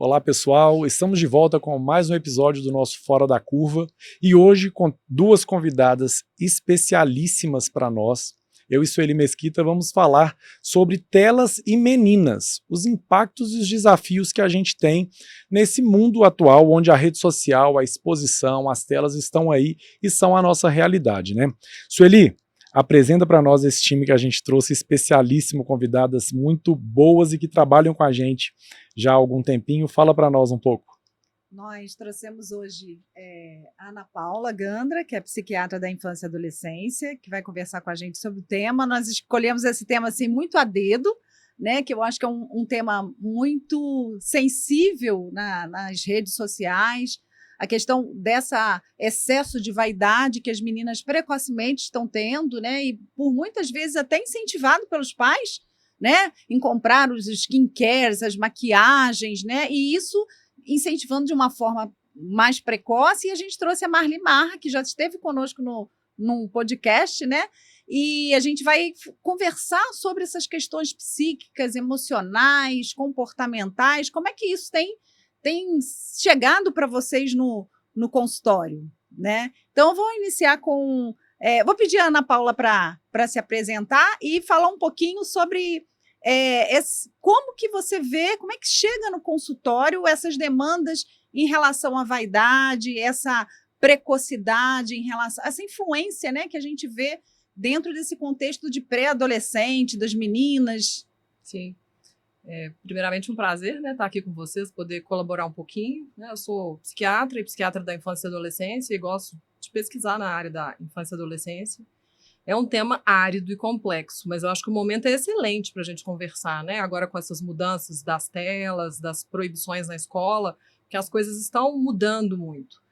Olá pessoal, estamos de volta com mais um episódio do nosso Fora da Curva e hoje com duas convidadas especialíssimas para nós. Eu e Sueli Mesquita vamos falar sobre telas e meninas, os impactos e os desafios que a gente tem nesse mundo atual onde a rede social, a exposição, as telas estão aí e são a nossa realidade, né? Sueli, apresenta para nós esse time que a gente trouxe, especialíssimo, convidadas muito boas e que trabalham com a gente já há algum tempinho. Fala para nós um pouco. Nós trouxemos hoje a Ana Paula Gandra, que é psiquiatra da infância e adolescência, que vai conversar com a gente sobre o tema. Nós escolhemos esse tema assim, muito a dedo, né, que eu acho que é um tema muito sensível nas redes sociais, a questão desse excesso de vaidade que as meninas precocemente estão tendo, né, e por muitas vezes até incentivado pelos pais, né, em comprar os skincares, as maquiagens, né, e isso incentivando de uma forma mais precoce, e a gente trouxe a Marli Marra, que já esteve conosco num podcast, né? E a gente vai conversar sobre essas questões psíquicas, emocionais, comportamentais, como é que isso tem chegado para vocês no consultório, né? Então, eu vou iniciar com... vou pedir a Ana Paula para se apresentar e falar um pouquinho sobre... como que você vê, como é que chega no consultório essas demandas em relação à vaidade, essa precocidade, em relação a essa influência, né, que a gente vê dentro desse contexto de pré-adolescente, das meninas? Sim. Primeiramente, um prazer, né, estar aqui com vocês, poder colaborar um pouquinho, né? Eu sou psiquiatra e psiquiatra da infância e adolescência e gosto de pesquisar na área da infância e adolescência. É um tema árido e complexo, mas eu acho que o momento é excelente para a gente conversar, né? Agora com essas mudanças das telas, das proibições na escola, que as coisas estão mudando muito.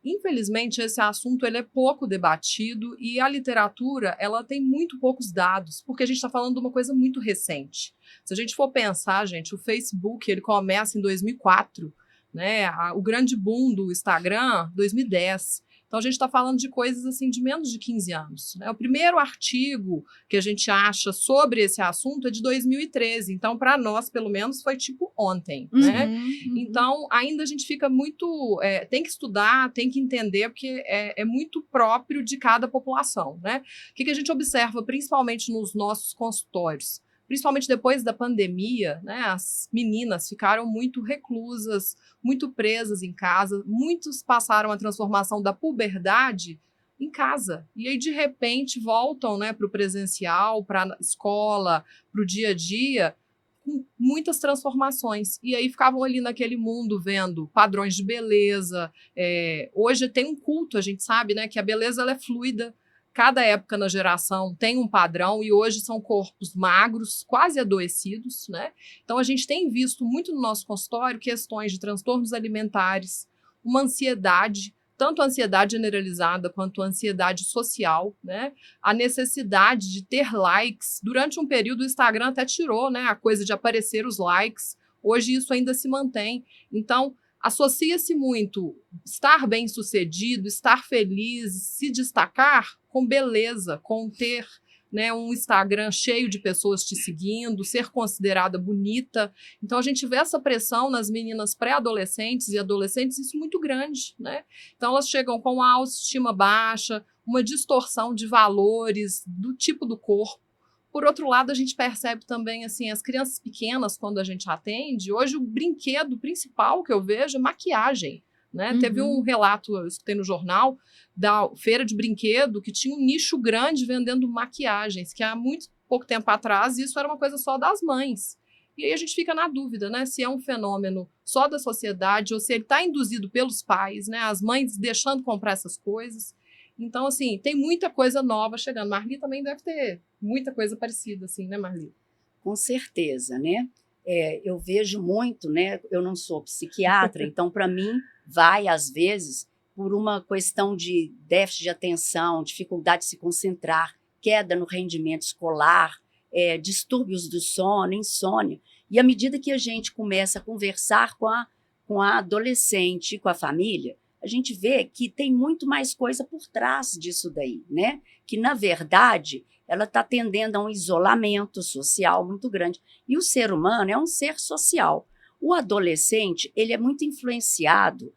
Infelizmente, esse assunto ele é pouco debatido e a literatura ela tem muito poucos dados, porque a gente está falando de uma coisa muito recente. Se a gente for pensar, gente, o Facebook ele começa em 2004, né? O grande boom do Instagram, 2010. Então, a gente está falando de coisas assim de menos de 15 anos. Né? O primeiro artigo que a gente acha sobre esse assunto é de 2013. Então, para nós, pelo menos, foi tipo ontem. Né? Então, ainda a gente fica muito... tem que estudar, tem que entender, porque é muito próprio de cada população. Né? O que a gente observa, principalmente nos nossos consultórios? Principalmente depois da pandemia, né, as meninas ficaram muito reclusas, muito presas em casa, muitos passaram a transformação da puberdade em casa. E aí, de repente, voltam, né, para o presencial, para a escola, para o dia a dia, com muitas transformações. E aí ficavam ali naquele mundo vendo padrões de beleza. Hoje tem um culto, a gente sabe, né, que a beleza ela é fluida. Cada época na geração tem um padrão e hoje são corpos magros, quase adoecidos, né? Então a gente tem visto muito no nosso consultório questões de transtornos alimentares, uma ansiedade, tanto a ansiedade generalizada quanto a ansiedade social, né? A necessidade de ter likes. Durante um período o Instagram até tirou, né, a coisa de aparecer os likes. Hoje isso ainda se mantém. Então, associa-se muito estar bem-sucedido, estar feliz, se destacar com beleza, com ter, né, um Instagram cheio de pessoas te seguindo, ser considerada bonita. Então, a gente vê essa pressão nas meninas pré-adolescentes e adolescentes, isso muito grande. Né? Então, elas chegam com a autoestima baixa, uma distorção de valores, do tipo do corpo. Por outro lado, a gente percebe também, assim, as crianças pequenas, quando a gente atende, hoje o brinquedo principal que eu vejo é maquiagem. Né? Teve um relato, eu escutei no jornal, da feira de brinquedo, que tinha um nicho grande vendendo maquiagens, que há muito pouco tempo atrás isso era uma coisa só das mães. E aí a gente fica na dúvida, né, se é um fenômeno só da sociedade ou se ele está induzido pelos pais, né, as mães deixando comprar essas coisas. Então, assim, tem muita coisa nova chegando. Marli também deve ter muita coisa parecida, assim, né, Marli? Com certeza, né? Eu vejo muito, né? Eu não sou psiquiatra, então, para mim, vai, às vezes, por uma questão de déficit de atenção, dificuldade de se concentrar, queda no rendimento escolar, distúrbios do sono, insônia. E à medida que a gente começa a conversar com a adolescente, com a família, a gente vê que tem muito mais coisa por trás disso daí, né? Que, na verdade, ela está tendendo a um isolamento social muito grande. E o ser humano é um ser social. O adolescente, ele é muito influenciado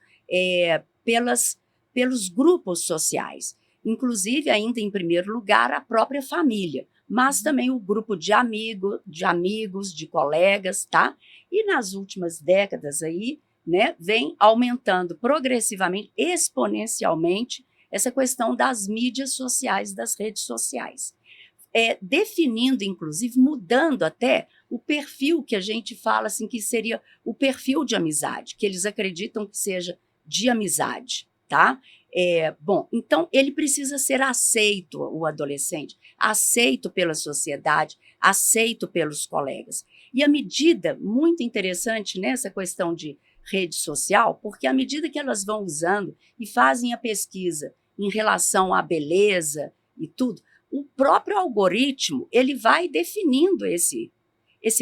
pelos grupos sociais, inclusive, ainda em primeiro lugar, a própria família, mas também o grupo de amigos, de colegas, tá? E nas últimas décadas aí, né, vem aumentando progressivamente, exponencialmente, essa questão das mídias sociais, das redes sociais. Definindo, inclusive, mudando até o perfil que a gente fala assim, que seria o perfil de amizade, que eles acreditam que seja de amizade, tá? Bom, então ele precisa ser aceito, o adolescente, aceito pela sociedade, aceito pelos colegas. E a medida muito interessante nessa questão de rede social, porque à medida que elas vão usando e fazem a pesquisa em relação à beleza e tudo, o próprio algoritmo ele vai definindo esse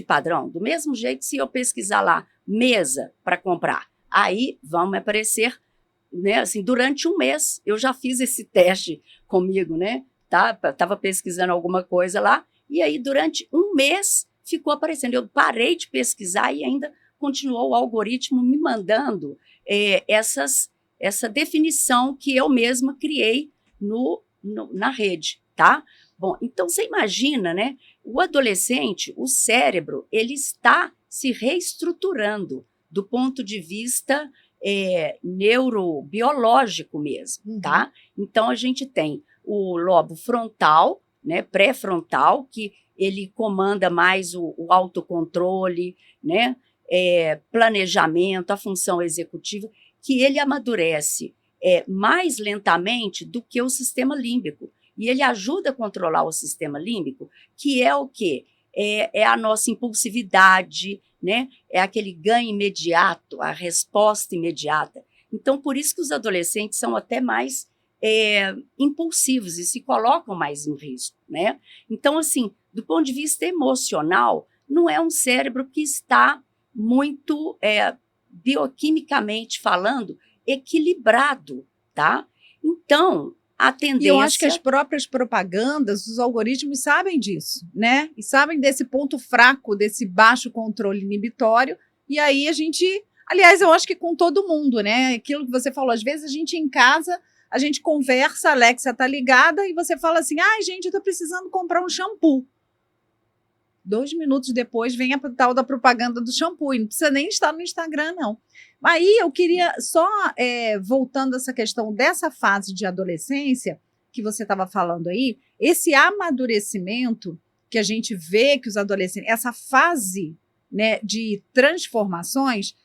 padrão. Do mesmo jeito, se eu pesquisar lá mesa para comprar, aí vão me aparecer, né, assim, durante um mês. Eu já fiz esse teste comigo, né? Tava pesquisando alguma coisa lá e aí durante um mês ficou aparecendo. Eu parei de pesquisar e ainda continuou o algoritmo me mandando essa definição que eu mesma criei na rede, tá? Bom, então você imagina, né? O adolescente, o cérebro, ele está se reestruturando do ponto de vista neurobiológico mesmo, tá? Então a gente tem o lobo frontal, né, pré-frontal, que ele comanda mais o autocontrole, né, planejamento, a função executiva, que ele amadurece mais lentamente do que o sistema límbico. E ele ajuda a controlar o sistema límbico, que é o quê? É a nossa impulsividade, né? É aquele ganho imediato, a resposta imediata. Então, por isso que os adolescentes são até mais impulsivos e se colocam mais em risco, né? Então, assim, do ponto de vista emocional, não é um cérebro que está muito, bioquimicamente falando, equilibrado, tá? Então, a tendência... E eu acho que as próprias propagandas, os algoritmos sabem disso, né? E sabem desse ponto fraco, desse baixo controle inibitório. E aí a gente... Aliás, eu acho que com todo mundo, né? Aquilo que você falou, às vezes a gente em casa, a gente conversa, a Alexa tá ligada e você fala assim, ai, gente, eu tô precisando comprar um shampoo. 2 minutos depois vem a tal da propaganda do shampoo, e não precisa nem estar no Instagram, não. Aí eu queria só, voltando a essa questão dessa fase de adolescência, que você estava falando aí, esse amadurecimento que a gente vê que os adolescentes, essa fase, né, de transformações,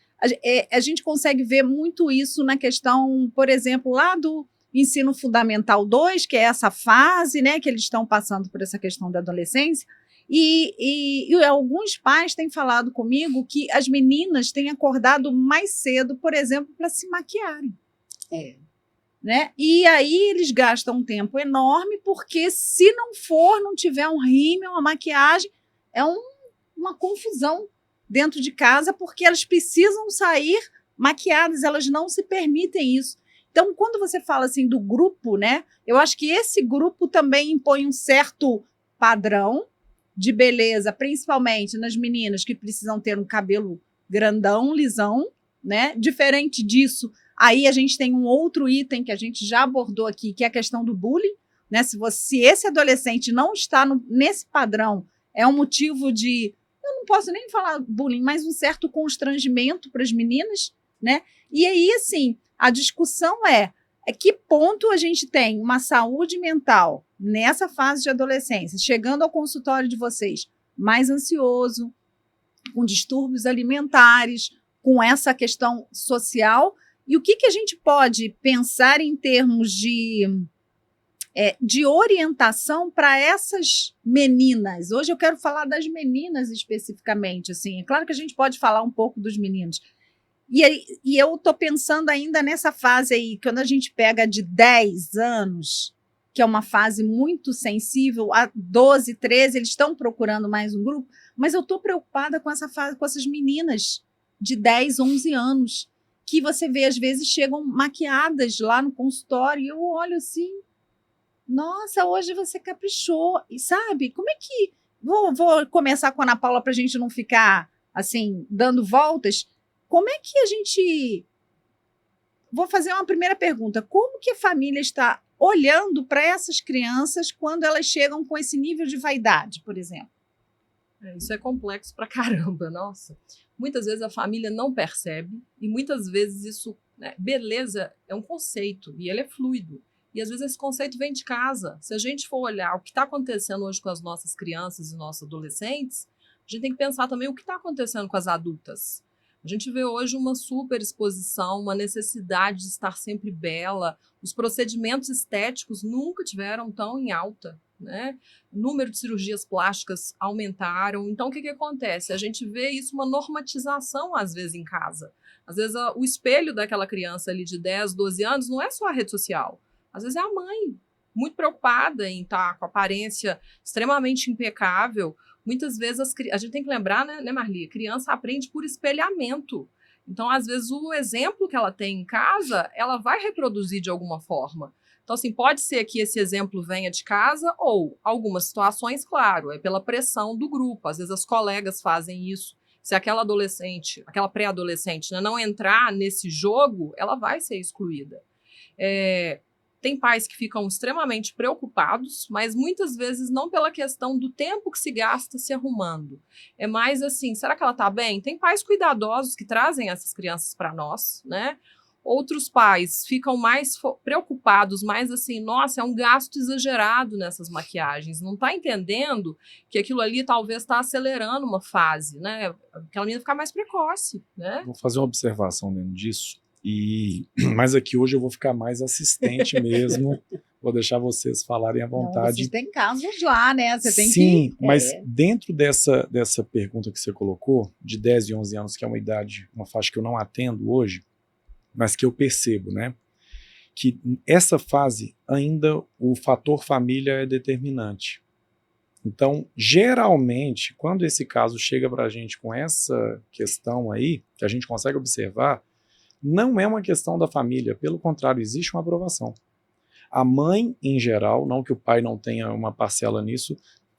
a gente consegue ver muito isso na questão, por exemplo, lá do ensino fundamental 2, que é essa fase, né, que eles estão passando por essa questão da adolescência. E alguns pais têm falado comigo que as meninas têm acordado mais cedo, por exemplo, para se maquiarem. Né? E aí eles gastam um tempo enorme, porque se não tiver um rímel, uma maquiagem, é uma confusão dentro de casa, porque elas precisam sair maquiadas, elas não se permitem isso. Então, quando você fala assim do grupo, né, eu acho que esse grupo também impõe um certo padrão de beleza, principalmente nas meninas que precisam ter um cabelo grandão, lisão, né? Diferente disso, aí a gente tem um outro item que a gente já abordou aqui, que é a questão do bullying, né? Se esse adolescente não está nesse padrão, é um motivo de, eu não posso nem falar bullying, mas um certo constrangimento para as meninas, né? E aí, assim, a discussão é que ponto a gente tem uma saúde mental nessa fase de adolescência, chegando ao consultório de vocês mais ansioso, com distúrbios alimentares, com essa questão social, e o que a gente pode pensar em termos de orientação para essas meninas? Hoje eu quero falar das meninas especificamente, assim, é claro que a gente pode falar um pouco dos meninos. E eu estou pensando ainda nessa fase aí, quando a gente pega de 10 anos, que é uma fase muito sensível, a 12, 13, eles estão procurando mais um grupo, mas eu estou preocupada com essa fase, com essas meninas de 10, 11 anos, que você vê, às vezes, chegam maquiadas lá no consultório, e eu olho assim, nossa, hoje você caprichou, e sabe, como é que... Vou começar com a Ana Paula para a gente não ficar assim, dando voltas, como é que a gente... Vou fazer uma primeira pergunta. Como que a família está olhando para essas crianças quando elas chegam com esse nível de vaidade, por exemplo? Isso é complexo pra caramba, nossa. Muitas vezes a família não percebe e muitas vezes isso, né, beleza é um conceito e ele é fluido. E às vezes esse conceito vem de casa. Se a gente for olhar o que está acontecendo hoje com as nossas crianças e nossos adolescentes, a gente tem que pensar também o que está acontecendo com as adultas. A gente vê hoje uma superexposição, uma necessidade de estar sempre bela. Os procedimentos estéticos nunca tiveram tão em alta, né? O número de cirurgias plásticas aumentaram. Então, o que acontece? A gente vê isso uma normatização, às vezes, em casa. Às vezes, o espelho daquela criança ali de 10, 12 anos não é só a rede social. Às vezes é a mãe, muito preocupada em estar com a aparência extremamente impecável. Muitas vezes a gente tem que lembrar, né, Marli? A criança aprende por espelhamento. Então, às vezes, o exemplo que ela tem em casa, ela vai reproduzir de alguma forma. Então, assim, pode ser que esse exemplo venha de casa ou, algumas situações, claro, é pela pressão do grupo. Às vezes as colegas fazem isso. Se aquela adolescente, aquela pré-adolescente, né, não entrar nesse jogo, ela vai ser excluída. Tem pais que ficam extremamente preocupados, mas muitas vezes não pela questão do tempo que se gasta se arrumando. É mais assim, será que ela está bem? Tem pais cuidadosos que trazem essas crianças para nós, né? Outros pais ficam mais preocupados, mais assim, nossa, é um gasto exagerado nessas maquiagens. Não está entendendo que aquilo ali talvez está acelerando uma fase, né? Aquela menina ficar mais precoce, né? Vou fazer uma observação dentro disso. Mas aqui hoje eu vou ficar mais assistente mesmo. Vou deixar vocês falarem à vontade. Você tem casos lá, né? Você tem Sim, que... mas dentro dessa pergunta que você colocou, de 10 e 11 anos, que é uma idade, uma faixa que eu não atendo hoje, mas que eu percebo, né? Que essa fase ainda o fator família é determinante. Então, geralmente, quando esse caso chega para a gente com essa questão aí, que a gente consegue observar, não é uma questão da família, pelo contrário, existe uma aprovação. A mãe, em geral, não que o pai não tenha uma parcela nisso,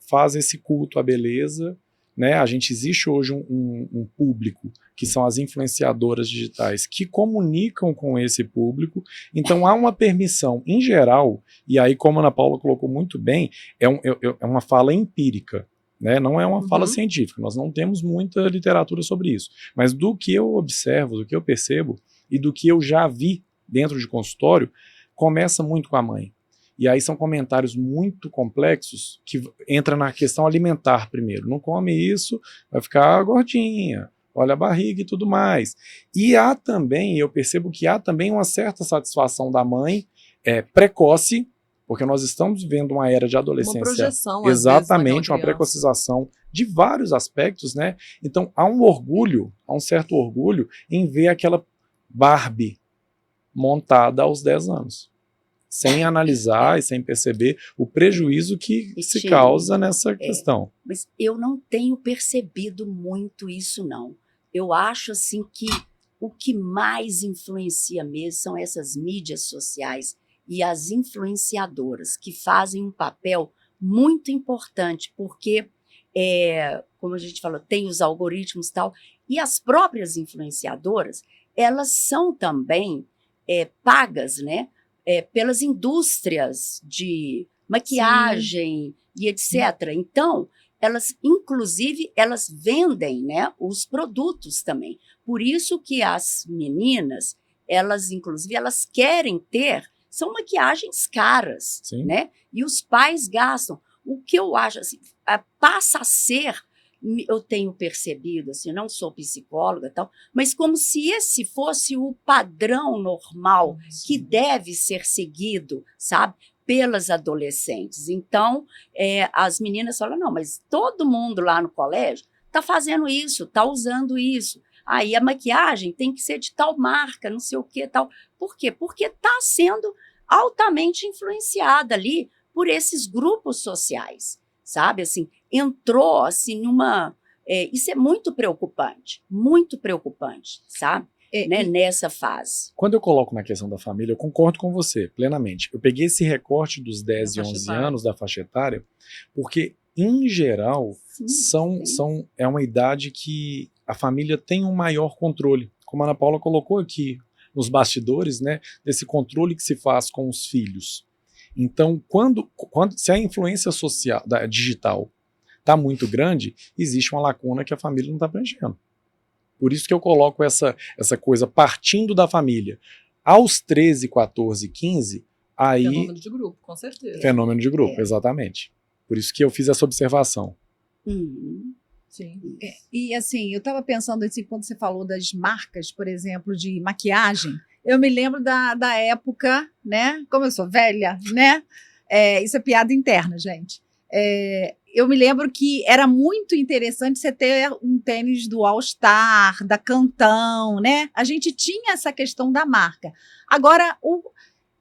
faz esse culto à beleza, né? A gente existe hoje um público, que são as influenciadoras digitais, que comunicam com esse público, então há uma permissão, em geral, e aí, como a Ana Paula colocou muito bem, é uma fala empírica, né? Não é uma fala científica, nós não temos muita literatura sobre isso, mas do que eu observo, do que eu percebo, e do que eu já vi dentro de consultório, começa muito com a mãe. E aí são comentários muito complexos que entra na questão alimentar primeiro. Não come isso, vai ficar gordinha, olha a barriga e tudo mais. E há também, eu percebo que há também uma certa satisfação da mãe precoce, porque nós estamos vivendo uma era de adolescência. Uma projeção, exatamente, uma uma precocização de vários aspectos, né? Então há um orgulho, há um certo orgulho em ver aquela Barbie montada aos 10 anos, sem analisar e sem perceber o prejuízo que se causa nessa questão. Mas eu não tenho percebido muito isso, não. Eu acho assim que o que mais influencia mesmo são essas mídias sociais e as influenciadoras, que fazem um papel muito importante, porque, como a gente falou, tem os algoritmos e tal, e as próprias influenciadoras, elas são também pagas, né, pelas indústrias de maquiagem e etc. Então, elas, inclusive, elas vendem, né, os produtos também. Por isso que as meninas, elas, inclusive, elas querem ter, são maquiagens caras, né? E os pais gastam. O que eu acho, assim, passa a ser, eu tenho percebido, assim, não sou psicóloga e tal, mas como se esse fosse o padrão normal que deve ser seguido, sabe, pelas adolescentes. Então, as meninas falam, não, mas todo mundo lá no colégio está fazendo isso, está usando isso. Aí a maquiagem tem que ser de tal marca, não sei o que, tal. Por quê? Porque está sendo altamente influenciada ali por esses grupos sociais, sabe? Assim, entrou assim numa... isso é muito preocupante, sabe? Né, nessa fase. Quando eu coloco na questão da família, eu concordo com você plenamente. Eu peguei esse recorte dos 10 e 11 anos da faixa etária, porque, em geral, é uma idade que a família tem um maior controle, como a Ana Paula colocou aqui nos bastidores, né, desse controle que se faz com os filhos. Então, se a influência social, digital está muito grande, existe uma lacuna que a família não está preenchendo. Por isso que eu coloco essa coisa partindo da família. Aos 13, 14, 15, aí... Fenômeno de grupo, com certeza. Fenômeno de grupo, exatamente. Por isso que eu fiz essa observação. Sim. E assim, eu estava pensando assim, quando você falou das marcas, por exemplo, de maquiagem, eu me lembro da época, né? Como eu sou velha, né? Isso é piada interna, gente. Eu me lembro que era muito interessante você ter um tênis do All Star, da Cantão, né? A gente tinha essa questão da marca. Agora,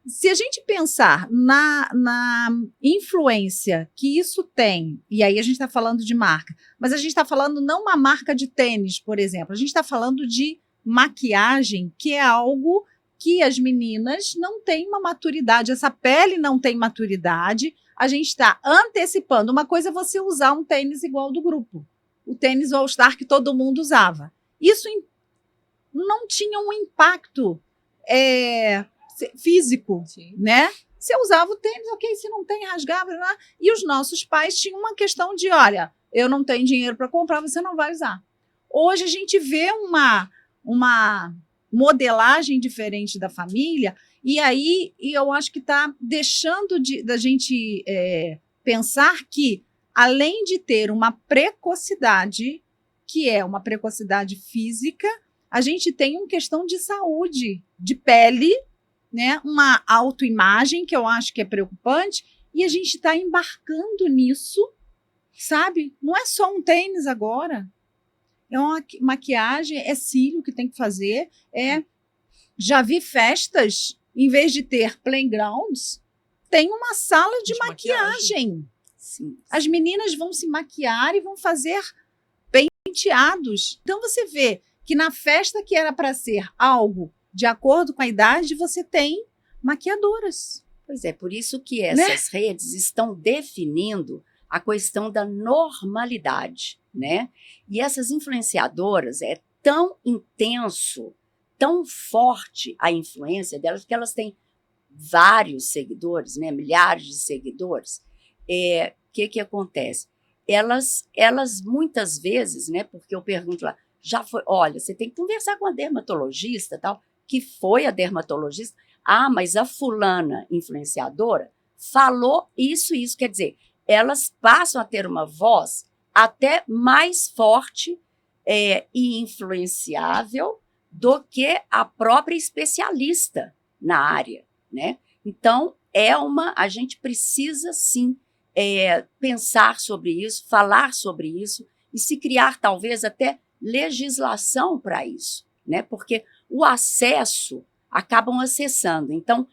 se a gente pensar na influência que isso tem, e aí a gente está falando de marca, mas a gente está falando não uma marca de tênis, por exemplo, a gente está falando de maquiagem, que é algo que as meninas não têm uma maturidade, essa pele não tem maturidade, a gente está antecipando. Uma coisa é você usar um tênis igual do grupo, o tênis All Star que todo mundo usava. Isso não tinha um impacto físico, Sim. né? Você usava o tênis, ok, se não tem, rasgava, né? E os nossos pais tinham uma questão de, olha, eu não tenho dinheiro para comprar, você não vai usar. Hoje a gente vê uma modelagem diferente da família, e aí eu acho que está deixando da gente pensar que, além de ter uma precocidade, que é uma precocidade física, a gente tem uma questão de saúde, de pele, né? Uma autoimagem, que eu acho que é preocupante, e a gente está embarcando nisso, sabe? Não é só um tênis agora. É uma maquiagem, é cílio que tem que fazer. Já vi festas, em vez de ter playgrounds, tem uma sala de maquiagem. Sim. As meninas vão se maquiar e vão fazer penteados. Então você vê que na festa que era para ser algo de acordo com a idade, você tem maquiadoras. Pois é, por isso que essas redes estão definindo a questão da normalidade, né? E essas influenciadoras, é tão intenso, tão forte a influência delas, que elas têm vários seguidores, né? Milhares de seguidores. Que acontece? Elas muitas vezes, né? Porque eu pergunto lá, olha, você tem que conversar com a dermatologista, tal, que foi a dermatologista. Ah, mas a fulana influenciadora falou isso, quer dizer, elas passam a ter uma voz até mais forte e influenciável do que a própria especialista na área, né? Então, a gente precisa, sim, pensar sobre isso, falar sobre isso e se criar, talvez, até legislação para isso, né? Porque o acesso acabam acessando. Então,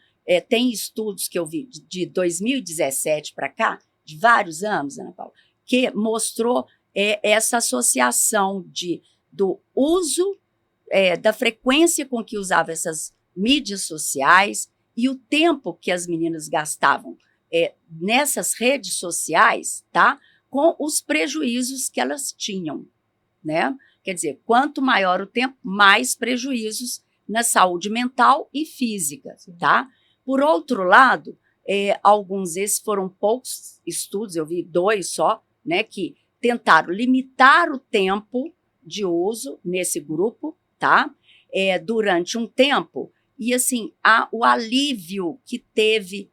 tem estudos que eu vi de 2017 para cá, de vários anos, Ana Paula, que mostrou essa associação do uso, da frequência com que usava essas mídias sociais e o tempo que as meninas gastavam nessas redes sociais, tá? Com os prejuízos que elas tinham, né? Quer dizer, quanto maior o tempo, mais prejuízos na saúde mental e física, tá? Por outro lado, esses foram poucos estudos, eu vi 2 só, né, que tentaram limitar o tempo de uso nesse grupo, tá? Durante um tempo, e assim, o alívio que teve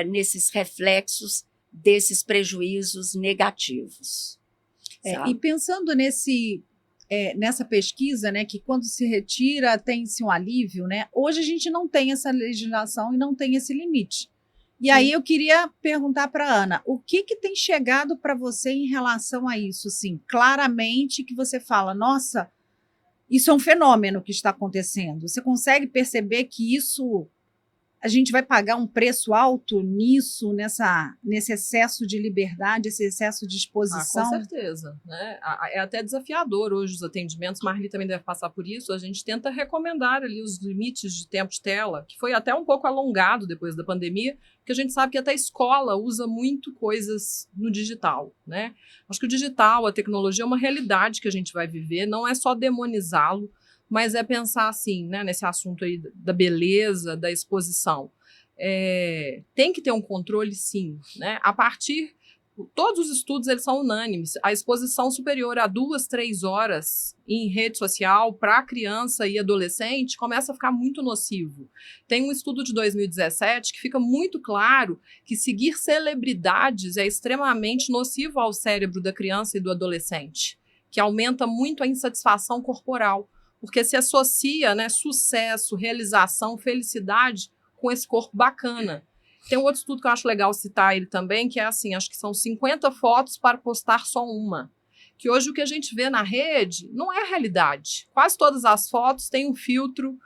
nesses reflexos desses prejuízos negativos. E pensando nessa pesquisa, né, que quando se retira tem-se um alívio, né? Hoje a gente não tem essa legislação e não tem esse limite. E aí eu queria perguntar para a Ana, o que tem chegado para você em relação a isso? Assim, claramente que você fala, nossa, isso é um fenômeno que está acontecendo. Você consegue perceber que isso a gente vai pagar um preço alto nisso, nesse excesso de liberdade, esse excesso de exposição? Com certeza, né? É até desafiador hoje os atendimentos, Marli também deve passar por isso, a gente tenta recomendar ali os limites de tempo de tela, que foi até um pouco alongado depois da pandemia, porque a gente sabe que até a escola usa muito coisas no digital, né? Acho que o digital, a tecnologia é uma realidade que a gente vai viver, não é só demonizá-lo, mas é pensar assim, né, nesse assunto aí da beleza, da exposição. Tem que ter um controle, sim, né? Todos os estudos eles são unânimes. A exposição superior a 2, 3 horas em rede social para criança e adolescente começa a ficar muito nocivo. Tem um estudo de 2017 que fica muito claro que seguir celebridades é extremamente nocivo ao cérebro da criança e do adolescente, que aumenta muito a insatisfação corporal, porque se associa, né, sucesso, realização, felicidade com esse corpo bacana. Tem um outro estudo que eu acho legal citar ele também, que é assim, acho que são 50 fotos para postar só uma. Que hoje o que a gente vê na rede não é a realidade. Quase todas as fotos têm um filtro.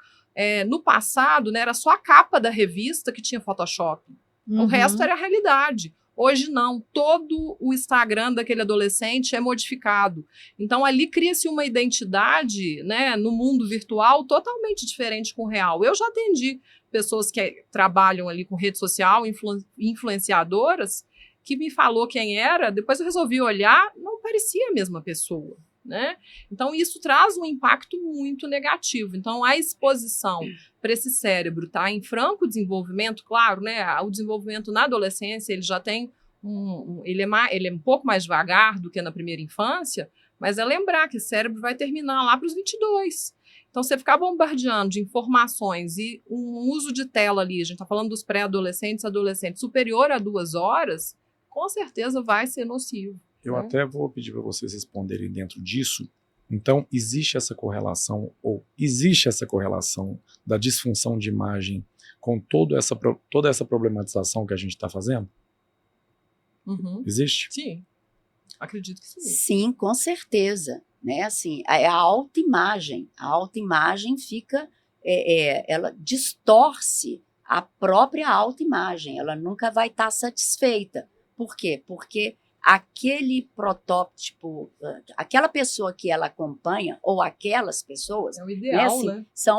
No passado, né, era só a capa da revista que tinha Photoshop. O resto era a realidade. Hoje não, todo o Instagram daquele adolescente é modificado. Então ali cria-se uma identidade, né, no mundo virtual totalmente diferente com o real. Eu já atendi pessoas que trabalham ali com rede social, influenciadoras, que me falou quem era, depois eu resolvi olhar, não parecia a mesma pessoa, né? Então isso traz um impacto muito negativo. Então a exposição para esse cérebro tá em franco desenvolvimento, claro, né? O desenvolvimento na adolescência ele já tem ele é um pouco mais devagar do que na primeira infância, mas é lembrar que o cérebro vai terminar lá para os 22. Então, você ficar bombardeando de informações e um uso de tela ali, a gente está falando dos pré-adolescentes, adolescentes, superior a 2 horas, com certeza vai ser nocivo. Eu até vou pedir para vocês responderem dentro disso. Então, existe essa correlação da disfunção de imagem com toda essa problematização que a gente está fazendo? Existe? Sim, acredito que sim. Sim, com certeza. Né? Assim, a autoimagem fica, ela distorce a própria autoimagem, ela nunca vai estar satisfeita. Por quê? Porque aquele protótipo, aquela pessoa que ela acompanha, ou aquelas pessoas, é o ideal, né? Assim,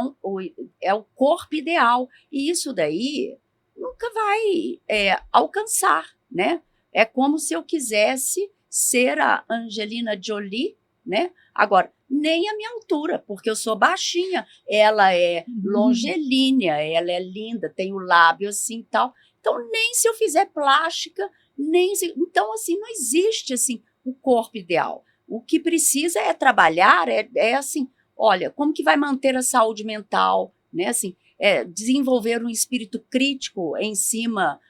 é o corpo ideal, e isso daí nunca vai alcançar, né? É como se eu quisesse ser a Angelina Jolie, né? Agora, nem a minha altura, porque eu sou baixinha, ela é longilínea, ela é linda, tem o lábio assim e tal. Então, nem se eu fizer plástica, então, assim, não existe assim o corpo ideal. O que precisa é trabalhar, assim, olha, como que vai manter a saúde mental, né? Assim, desenvolver um espírito crítico em cima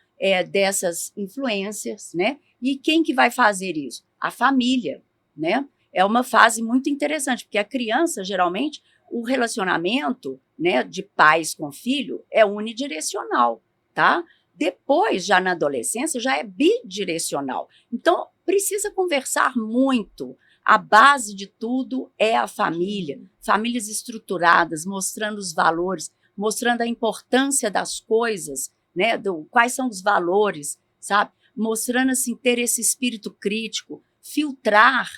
dessas influências, né? E quem que vai fazer isso? A família, né? É uma fase muito interessante, porque a criança, geralmente, o relacionamento, né, de pais com filho é unidirecional, tá? Depois, já na adolescência, já é bidirecional. Então, precisa conversar muito. A base de tudo é a família. Famílias estruturadas, mostrando os valores, mostrando a importância das coisas, né, quais são os valores, sabe? Mostrando, assim, ter esse espírito crítico, filtrar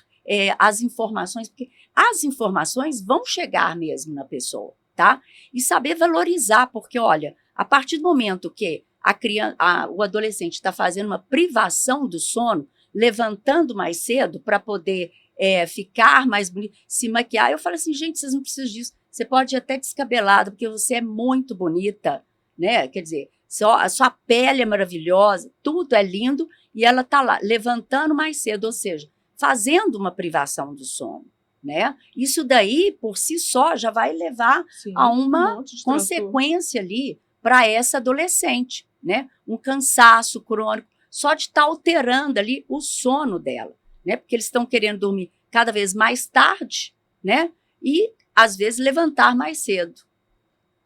as informações, porque as informações vão chegar mesmo na pessoa, tá? E saber valorizar, porque, olha, a partir do momento que o adolescente está fazendo uma privação do sono, levantando mais cedo para poder ficar mais bonito, se maquiar, eu falo assim, gente, vocês não precisam disso, você pode ir até descabelada, porque você é muito bonita, né? Quer dizer, a sua pele é maravilhosa, tudo é lindo, e ela está lá, levantando mais cedo, ou seja, fazendo uma privação do sono, né? Isso daí, por si só, já vai levar a uma consequência ali para essa adolescente, né? Um cansaço crônico, só de estar alterando ali o sono dela, né? Porque eles estão querendo dormir cada vez mais tarde, né? E, às vezes, levantar mais cedo,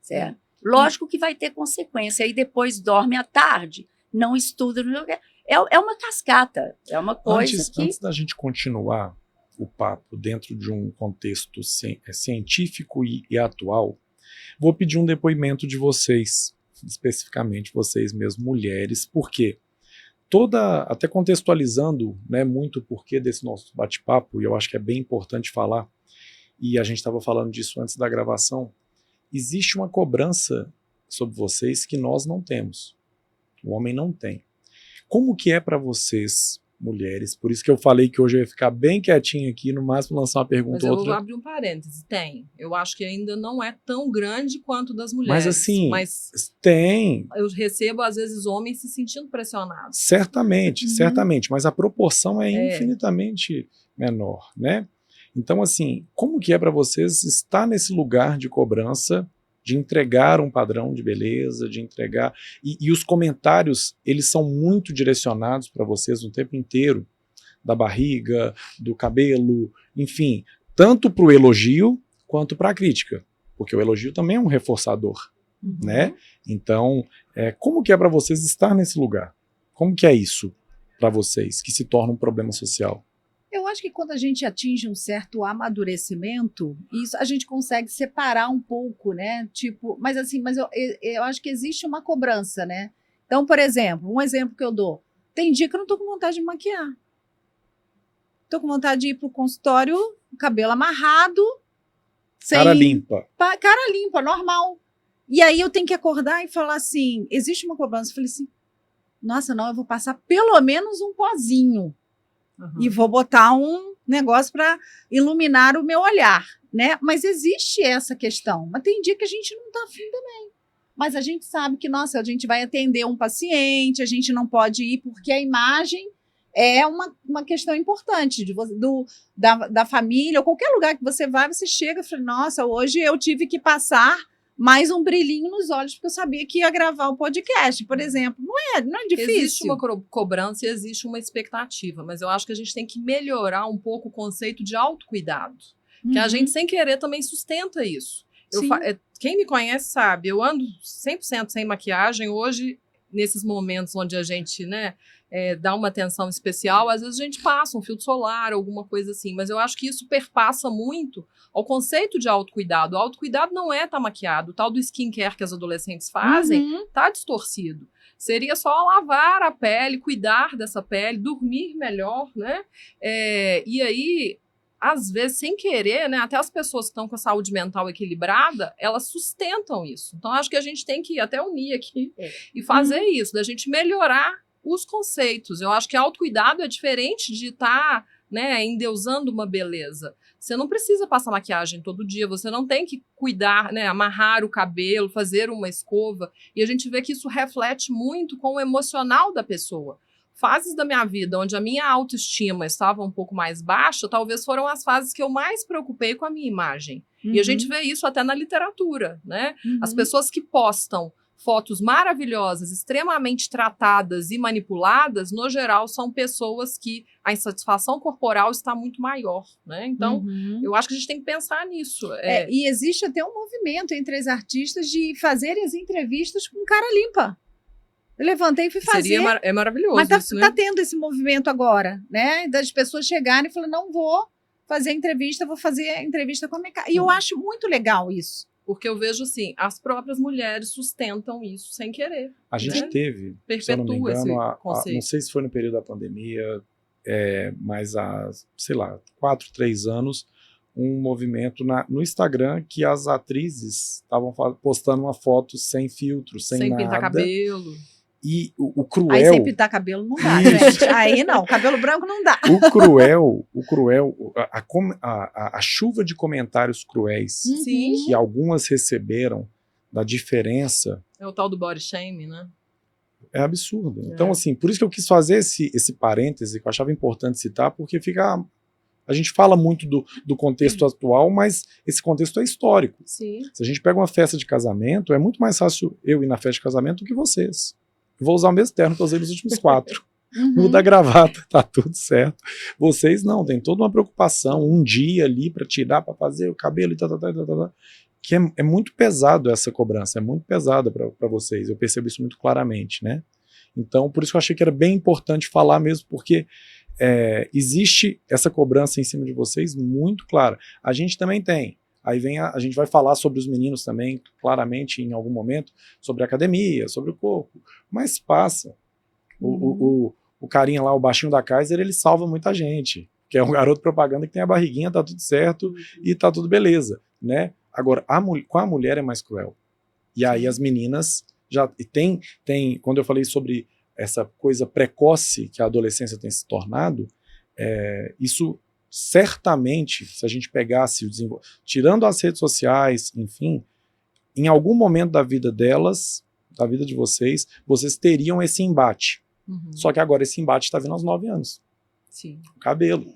certo? Lógico que vai ter consequência, aí depois dorme à tarde, não estuda, é uma cascata, é uma coisa Antes da gente continuar o papo dentro de um contexto científico e atual, vou pedir um depoimento de vocês. especificamente vocês mesmo, mulheres, por quê? Até contextualizando, né, muito o porquê desse nosso bate-papo, e eu acho que é bem importante falar, e a gente estava falando disso antes da gravação, existe uma cobrança sobre vocês que nós não temos. O homem não tem. Como que é para vocês, mulheres? Por isso que eu falei que hoje eu ia ficar bem quietinho aqui, no máximo lançar uma pergunta Mas ou eu outra. vou abrir um parêntese. Tem. Eu acho que ainda não é tão grande quanto das mulheres. Mas assim, mas tem. eu recebo, às vezes, homens se sentindo pressionados. Certamente, Uhum. certamente, mas a proporção é É. infinitamente menor, né? Então, assim, como que é para vocês estar nesse lugar de cobrança, de entregar um padrão de beleza, de entregar... E os comentários, eles são muito direcionados para vocês o tempo inteiro, da barriga, do cabelo, enfim, tanto para o elogio quanto para a crítica, porque o elogio também é um reforçador, né? Então, como que é para vocês estar nesse lugar? Como que é isso para vocês, que se torna um problema social? Eu acho que quando a gente atinge um certo amadurecimento, isso a gente consegue separar um pouco, né? Tipo, mas assim, eu acho que existe uma cobrança, né? Então, por exemplo, um exemplo que eu dou, tem dia que eu não tô com vontade de maquiar. Tô com vontade de ir pro consultório, cabelo amarrado, Cara limpa. Cara limpa, normal. E aí eu tenho que acordar e falar assim, existe uma cobrança. Eu falei assim, nossa, não, eu vou passar pelo menos um pozinho. E vou botar um negócio para iluminar o meu olhar, né? Mas existe essa questão. Mas tem dia que a gente não está afim também. Mas a gente sabe que, nossa, a gente vai atender um paciente, a gente não pode ir porque a imagem é uma questão importante da família, ou qualquer lugar que você vai, você chega e fala, nossa, hoje eu tive que passar mais um brilhinho nos olhos, porque eu sabia que ia gravar o podcast, por exemplo. Não é difícil. Existe uma cobrança e existe uma expectativa, mas eu acho que a gente tem que melhorar um pouco o conceito de autocuidado. Que a gente, sem querer, também sustenta isso. Quem me conhece sabe, eu ando 100% sem maquiagem. Hoje, nesses momentos onde a gente, né, dá uma atenção especial, às vezes a gente passa um filtro solar, alguma coisa assim, mas eu acho que isso perpassa muito ao conceito de autocuidado. O autocuidado não é estar maquiado, o tal do skincare que as adolescentes fazem está distorcido. Seria só lavar a pele, cuidar dessa pele, dormir melhor, né? E aí, às vezes, sem querer, né, até as pessoas que estão com a saúde mental equilibrada, elas sustentam isso. Então, acho que a gente tem que até unir aqui e fazer isso, da gente melhorar os conceitos. Eu acho que autocuidado é diferente de estar, né, endeusando uma beleza. Você não precisa passar maquiagem todo dia, você não tem que cuidar, né, amarrar o cabelo, fazer uma escova. E a gente vê que isso reflete muito com o emocional da pessoa. Fases da minha vida onde a minha autoestima estava um pouco mais baixa, talvez foram as fases que eu mais preocupei com a minha imagem. E a gente vê isso até na literatura, né? As pessoas que postam fotos maravilhosas, extremamente tratadas e manipuladas, no geral, são pessoas que a insatisfação corporal está muito maior, né? Então, eu acho que a gente tem que pensar nisso. E existe até um movimento entre as artistas de fazerem as entrevistas com cara limpa. Eu levantei e fui fazer. É maravilhoso. Mas isso, né? tá tendo esse movimento agora, né? Das pessoas chegarem e falarem, não vou fazer entrevista, vou fazer a entrevista com a minha cara. E eu acho muito legal isso. Porque eu vejo assim, as próprias mulheres sustentam isso sem querer. A gente teve, se eu não me engano, não sei se foi no período da pandemia, mas há, sei lá, 4, 3 anos, um movimento no Instagram que as atrizes estavam postando uma foto sem filtro, sem nada. Pintar cabelo. E o cruel... Aí sem pintar cabelo não dá, gente. Aí não, cabelo branco não dá. O cruel, a chuva de comentários cruéis que algumas receberam da diferença... É o tal do body shame, né? É absurdo. Então, assim, por isso que eu quis fazer esse parêntese, que eu achava importante citar, porque a gente fala muito do contexto atual, mas esse contexto é histórico. Sim. Se a gente pega uma festa de casamento, é muito mais fácil eu ir na festa de casamento do que vocês. Eu vou usar o mesmo terno que eu usei nos últimos 4. Muda a gravata, tá tudo certo. Vocês não, tem toda uma preocupação, um dia ali para tirar, para fazer o cabelo e tal, que é muito pesado essa cobrança, é muito pesada para vocês. Eu percebo isso muito claramente, né? Então, por isso que eu achei que era bem importante falar mesmo, porque existe essa cobrança em cima de vocês muito clara. A gente também tem. Aí vem a gente vai falar sobre os meninos também, claramente, em algum momento, sobre a academia, sobre o corpo, mas passa. O carinha lá, o baixinho da Kaiser, ele salva muita gente, que é um garoto propaganda que tem a barriguinha, tá tudo certo e tá tudo beleza, né? Agora, com a mulher é mais cruel. E aí as meninas já tem, quando eu falei sobre essa coisa precoce que a adolescência tem se tornado, isso certamente, se a gente pegasse, tirando as redes sociais, enfim, em algum momento da vida delas, da vida de vocês teriam esse embate. Só que agora esse embate está vindo aos 9 anos. Sim. O cabelo.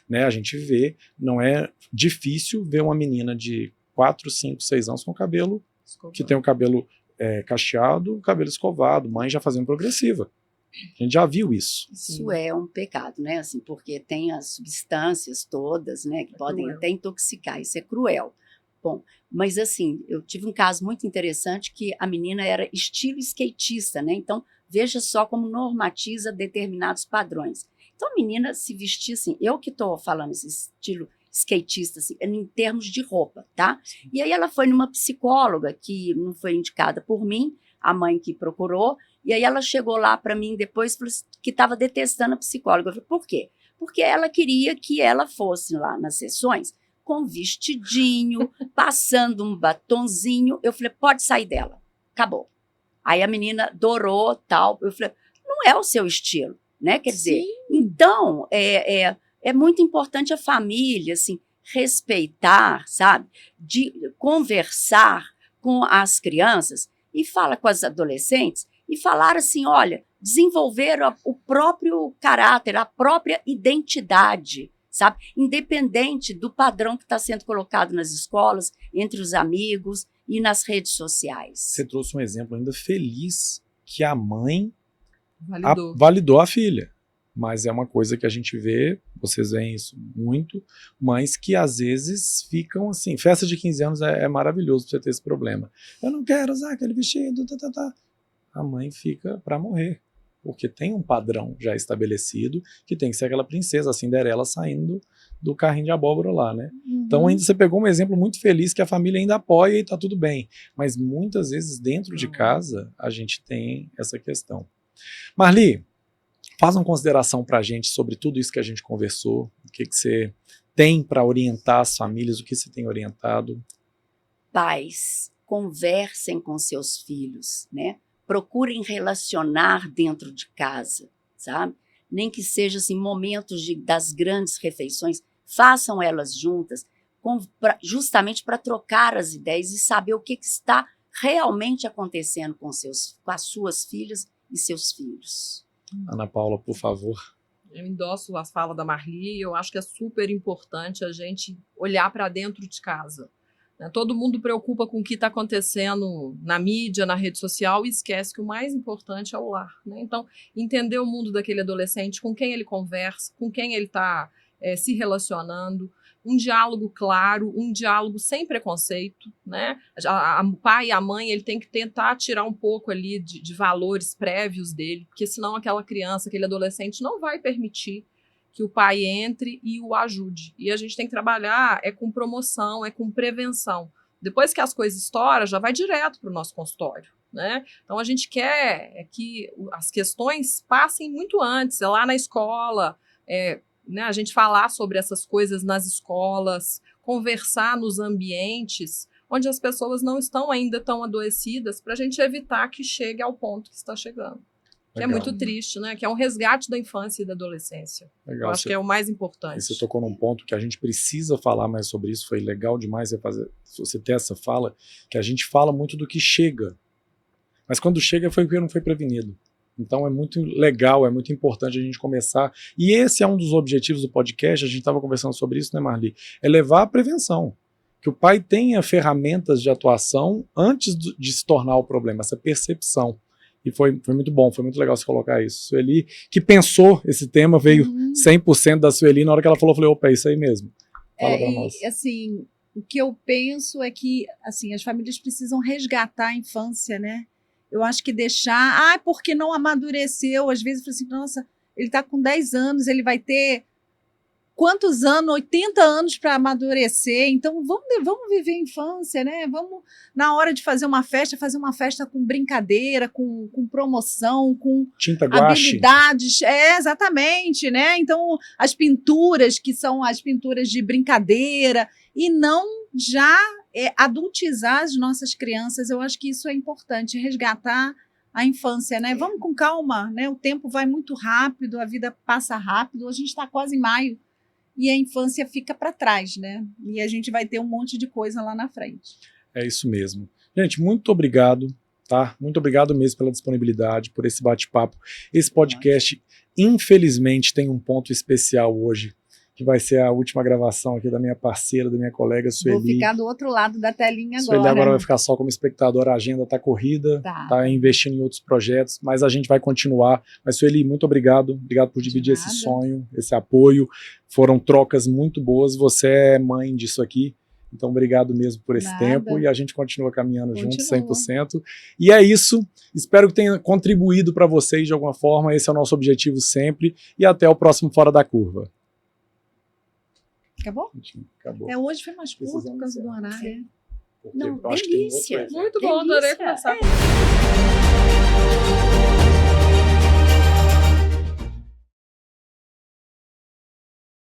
Né? A gente vê, não é difícil ver uma menina de 4, 5, 6 anos com cabelo, que tem o cabelo cacheado, o cabelo escovado, mãe já fazendo progressiva. A gente já viu isso. Isso é um pecado, né? Assim, porque tem as substâncias todas, né, que podem até intoxicar. Isso é cruel. Bom, mas assim, eu tive um caso muito interessante que a menina era estilo skatista, né? Então, veja só como normatiza determinados padrões. Então, a menina se vestia assim, eu que estou falando esse estilo skatista, assim, em termos de roupa, tá? E aí ela foi numa psicóloga, que não foi indicada por mim, a mãe que procurou, e aí ela chegou lá para mim depois e falou que estava detestando a psicóloga. Eu falei, por quê? Porque ela queria que ela fosse lá nas sessões com vestidinho, passando um batonzinho. Eu falei, pode sair dela. Acabou. Aí a menina adorou, tal. Eu falei, não é o seu estilo, né? Quer dizer, então, é muito importante a família, assim, respeitar, sabe? De conversar com as crianças e fala com as adolescentes e falar assim, olha, desenvolver o próprio caráter, a própria identidade, sabe? Independente do padrão que está sendo colocado nas escolas, entre os amigos e nas redes sociais. Você trouxe um exemplo ainda feliz que a mãe validou a filha. Mas é uma coisa que a gente vê, vocês veem isso muito, mães que às vezes ficam assim, festa de 15 anos é maravilhoso pra você ter esse problema. Eu não quero usar aquele vestido, A mãe fica para morrer, porque tem um padrão já estabelecido que tem que ser aquela princesa, a Cinderela saindo do carrinho de abóbora lá, né? Então ainda você pegou um exemplo muito feliz que a família ainda apoia e tá tudo bem, mas muitas vezes dentro de casa a gente tem essa questão. Marli, faz uma consideração para a gente sobre tudo isso que a gente conversou, o que você tem para orientar as famílias, o que você tem orientado? Pais, conversem com seus filhos, né? Procurem relacionar dentro de casa, sabe? Nem que seja assim, momentos das grandes refeições, façam elas juntas, justamente para trocar as ideias e saber o que está realmente acontecendo com as suas filhas e seus filhos. Ana Paula, por favor. Eu endosso as falas da Marli, eu acho que é super importante a gente olhar para dentro de casa. Né? Todo mundo preocupa com o que está acontecendo na mídia, na rede social, e esquece que o mais importante é o lar. Né? Então, entender o mundo daquele adolescente, com quem ele conversa, com quem ele está se relacionando, um diálogo claro, um diálogo sem preconceito, né? O pai e a mãe, ele tem que tentar tirar um pouco ali de valores prévios dele, porque senão aquela criança, aquele adolescente não vai permitir que o pai entre e o ajude. E a gente tem que trabalhar com promoção, com prevenção. Depois que as coisas estouram, já vai direto para o nosso consultório, né? Então a gente quer que as questões passem muito antes, lá na escola, né, a gente falar sobre essas coisas nas escolas, conversar nos ambientes onde as pessoas não estão ainda tão adoecidas, para a gente evitar que chegue ao ponto que está chegando. Que é muito triste, né? Que é um resgate da infância e da adolescência. Legal, eu acho que é o mais importante. Você tocou num ponto que a gente precisa falar mais sobre isso, foi legal demais você ter essa fala, que a gente fala muito do que chega, mas quando chega foi porque não foi prevenido. Então é muito legal, é muito importante a gente começar, e esse é um dos objetivos do podcast, a gente estava conversando sobre isso, né, Marli? É levar a prevenção, que o pai tenha ferramentas de atuação antes de se tornar o problema, essa percepção. E foi muito bom, foi muito legal você colocar isso. Sueli, que pensou esse tema, veio 100% da Sueli, na hora que ela falou, eu falei, opa, é isso aí mesmo. Fala pra nós. Assim, o que eu penso é que assim, as famílias precisam resgatar a infância, né? Eu acho que deixar, porque não amadureceu, às vezes eu falo assim, nossa, ele está com 10 anos, ele vai ter quantos anos, 80 anos para amadurecer. Então, vamos viver a infância, né? Vamos, na hora de fazer uma festa com brincadeira, com promoção, com Tinta guache. habilidades. Exatamente, né? Então, as pinturas, que são as pinturas de brincadeira, e não já adultizar as nossas crianças. Eu acho que isso é importante, resgatar a infância, né? Vamos com calma, né? O tempo vai muito rápido, a vida passa rápido, a gente está quase em maio e a infância fica para trás, né? E a gente vai ter um monte de coisa lá na frente. É isso mesmo. Gente, muito obrigado, tá? Muito obrigado mesmo pela disponibilidade, por esse bate-papo. Esse podcast, infelizmente, tem um ponto especial hoje, que vai ser a última gravação aqui da minha parceira, da minha colega Sueli. Vou ficar do outro lado da telinha Sueli agora vai ficar só como espectadora, a agenda está corrida, tá investindo em outros projetos, mas a gente vai continuar. Mas Sueli, muito obrigado por dividir esse sonho, esse apoio. Foram trocas muito boas, você é mãe disso aqui, então obrigado mesmo por esse tempo e a gente continua caminhando juntos 100%. E é isso, espero que tenha contribuído para vocês de alguma forma, esse é o nosso objetivo sempre e até o próximo Fora da Curva. Acabou? Acabou. Hoje foi mais curto por causa do horário. Não, delícia. Muito bom, adorei conversar.